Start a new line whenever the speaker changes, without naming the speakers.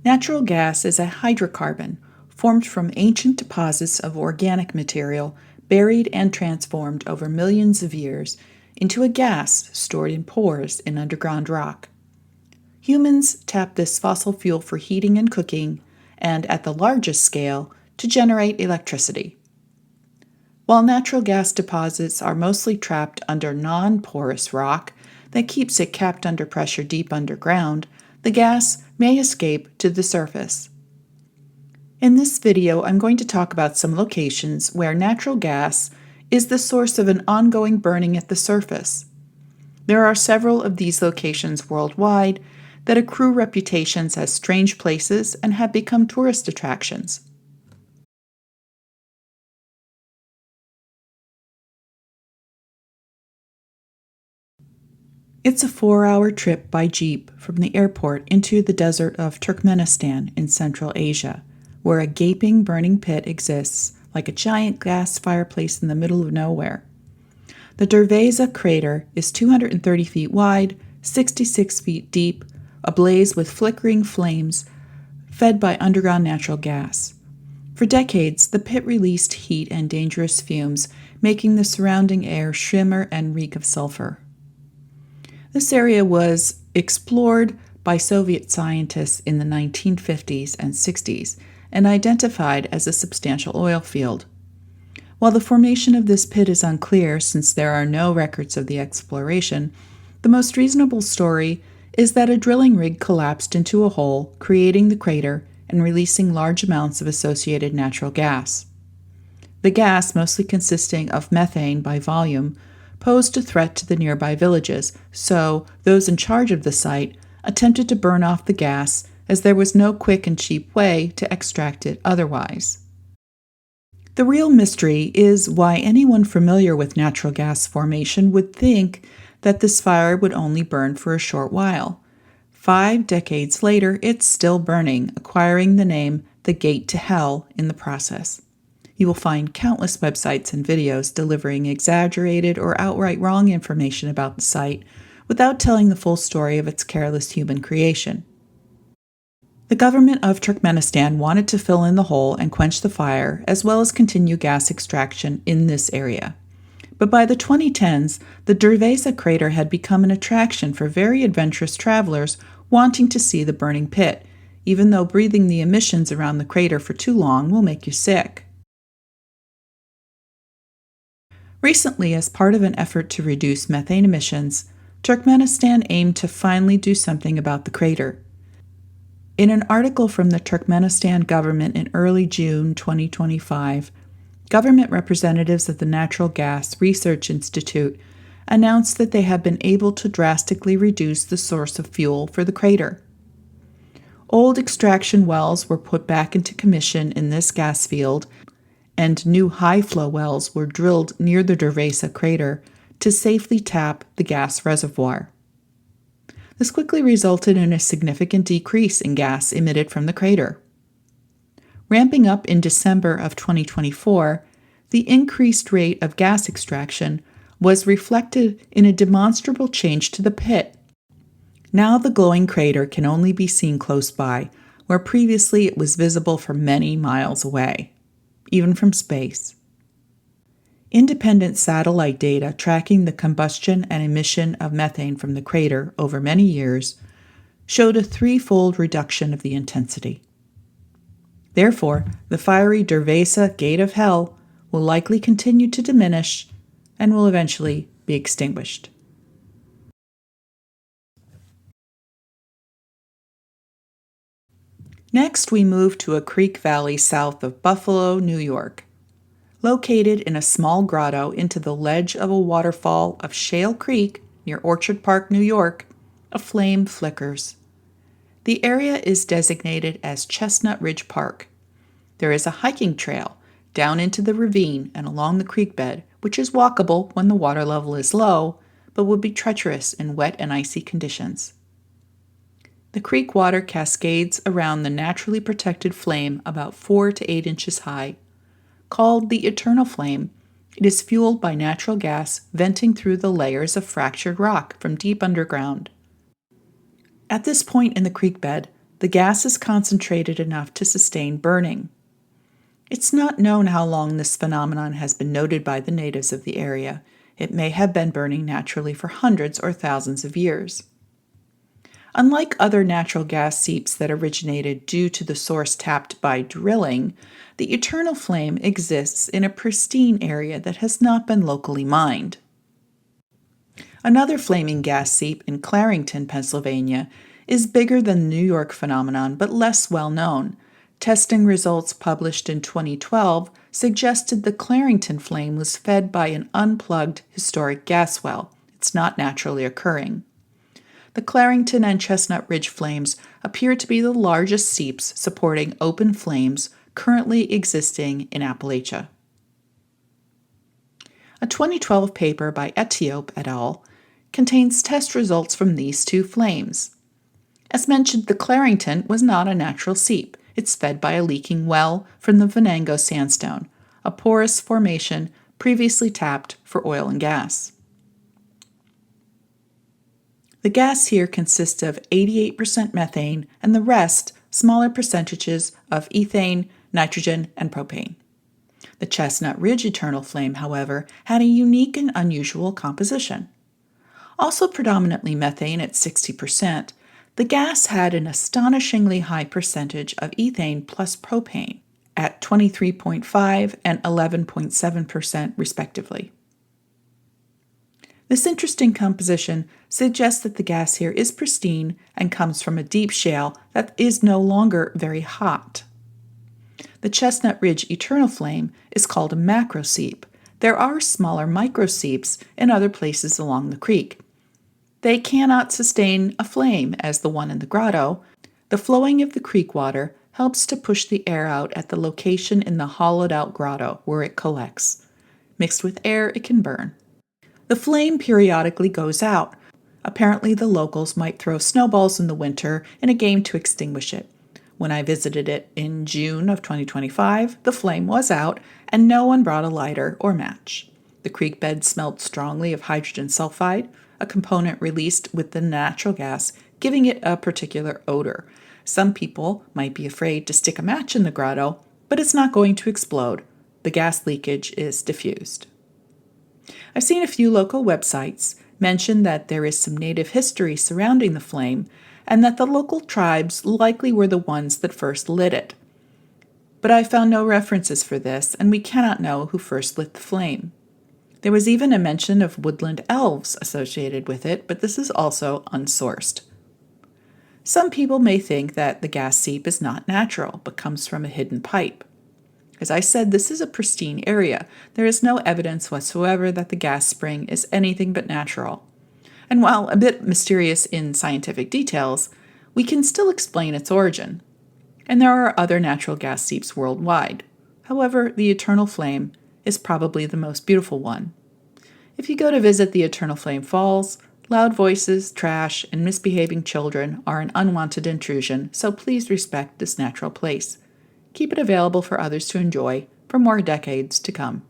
Natural gas is a hydrocarbon formed from ancient deposits of organic material buried and transformed over millions of years into a gas stored in pores in underground rock. Humans tap this fossil fuel for heating and cooking, and at the largest scale, to generate electricity. While natural gas deposits are mostly trapped under non-porous rock that keeps it capped under pressure deep underground, the gas may escape to the surface. In this video, I'm going to talk about some locations where natural gas is the source of an ongoing burning at the surface. There are several of these locations worldwide that accrue reputations as strange places and have become tourist attractions. It's a 4-hour trip by jeep from the airport into the desert of Turkmenistan in Central Asia, where a gaping, burning pit exists like a giant gas fireplace in the middle of nowhere. The Darvaza crater is 230 feet wide, 66 feet deep, ablaze with flickering flames, fed by underground natural gas. For decades, the pit released heat and dangerous fumes, making the surrounding air shimmer and reek of sulfur. This area was explored by Soviet scientists in the 1950s and 60s and identified as a substantial oil field. While the formation of this pit is unclear since there are no records of the exploration, the most reasonable story is that a drilling rig collapsed into a hole, creating the crater and releasing large amounts of associated natural gas. The gas, mostly consisting of methane by volume, posed a threat to the nearby villages, so those in charge of the site attempted to burn off the gas as there was no quick and cheap way to extract it otherwise. The real mystery is why anyone familiar with natural gas formation would think that this fire would only burn for a short while. 5 decades later, it's still burning, acquiring the name the Gate to Hell in the process. You will find countless websites and videos delivering exaggerated or outright wrong information about the site without telling the full story of its careless human creation. The government of Turkmenistan wanted to fill in the hole and quench the fire, as well as continue gas extraction in this area. But by the 2010s, the Darvaza crater had become an attraction for very adventurous travelers wanting to see the burning pit, even though breathing the emissions around the crater for too long will make you sick. Recently, as part of an effort to reduce methane emissions, Turkmenistan aimed to finally do something about the crater. In an article from the Turkmenistan government in early June 2025, government representatives of the Natural Gas Research Institute announced that they have been able to drastically reduce the source of fuel for the crater. Old extraction wells were put back into commission in this gas field, and new high-flow wells were drilled near the Darvaza crater to safely tap the gas reservoir. This quickly resulted in a significant decrease in gas emitted from the crater. Ramping up in December of 2024, the increased rate of gas extraction was reflected in a demonstrable change to the pit. Now the glowing crater can only be seen close by, where previously it was visible for many miles away, even from space. Independent satellite data tracking the combustion and emission of methane from the crater over many years showed a 3-fold reduction of the intensity. Therefore, the fiery Darvaza Gate of Hell will likely continue to diminish and will eventually be extinguished. Next, we move to a creek valley south of Buffalo, New York. Located in a small grotto into the ledge of a waterfall of Shale Creek near Orchard Park, New York, a flame flickers. The area is designated as Chestnut Ridge Park. There is a hiking trail down into the ravine and along the creek bed, which is walkable when the water level is low, but would be treacherous in wet and icy conditions. The creek water cascades around the naturally protected flame about 4 to 8 inches high. Called the Eternal Flame, it is fueled by natural gas venting through the layers of fractured rock from deep underground. At this point in the creek bed, The gas is concentrated enough to sustain burning. It's not known how long this phenomenon has been noted by the natives of the area. It may have been burning naturally for hundreds or thousands of years. Unlike other natural gas seeps that originated due to the source tapped by drilling, the eternal flame exists in a pristine area that has not been locally mined. Another flaming gas seep in Clarington, Pennsylvania, is bigger than the New York phenomenon but less well known. Testing results published in 2012 suggested the Clarington flame was fed by an unplugged historic gas well. It's not naturally occurring. The Clarington and Chestnut Ridge flames appear to be the largest seeps supporting open flames currently existing in Appalachia. A 2012 paper by Etiope et al. Contains test results from these two flames. As mentioned, the Clarington was not a natural seep. It's fed by a leaking well from the Venango sandstone, a porous formation previously tapped for oil and gas. The gas here consists of 88% methane and the rest smaller percentages of ethane, nitrogen, and propane. The Chestnut Ridge eternal flame, however, had a unique and unusual composition. Also predominantly methane at 60%, the gas had an astonishingly high percentage of ethane plus propane at 23.5 and 11.7% respectively. This interesting composition suggests that the gas here is pristine and comes from a deep shale that is no longer very hot. The Chestnut Ridge eternal flame is called a macroseep. There are smaller microseeps in other places along the creek. They cannot sustain a flame as the one in the grotto. The flowing of the creek water helps to push the air out at the location in the hollowed-out grotto where it collects. Mixed with air, it can burn. The flame periodically goes out. Apparently, the locals might throw snowballs in the winter in a game to extinguish it. When I visited it in June of 2025, the flame was out and no one brought a lighter or match. The creek bed smelled strongly of hydrogen sulfide, a component released with the natural gas, giving it a particular odor. Some people might be afraid to stick a match in the grotto, but it's not going to explode. The gas leakage is diffused. I've seen a few local websites mention that there is some native history surrounding the flame and that the local tribes likely were the ones that first lit it. But I found no references for this, and we cannot know who first lit the flame. There was even a mention of woodland elves associated with it, but this is also unsourced. Some people may think that the gas seep is not natural, but comes from a hidden pipe. As I said, this is a pristine area. There is no evidence whatsoever that the gas spring is anything but natural. And while a bit mysterious in scientific details, we can still explain its origin. And there are other natural gas seeps worldwide. However, the eternal flame is probably the most beautiful one. If you go to visit the Eternal Flame Falls, loud voices, trash, and misbehaving children are an unwanted intrusion, so please respect this natural place. Keep it available for others to enjoy for more decades to come.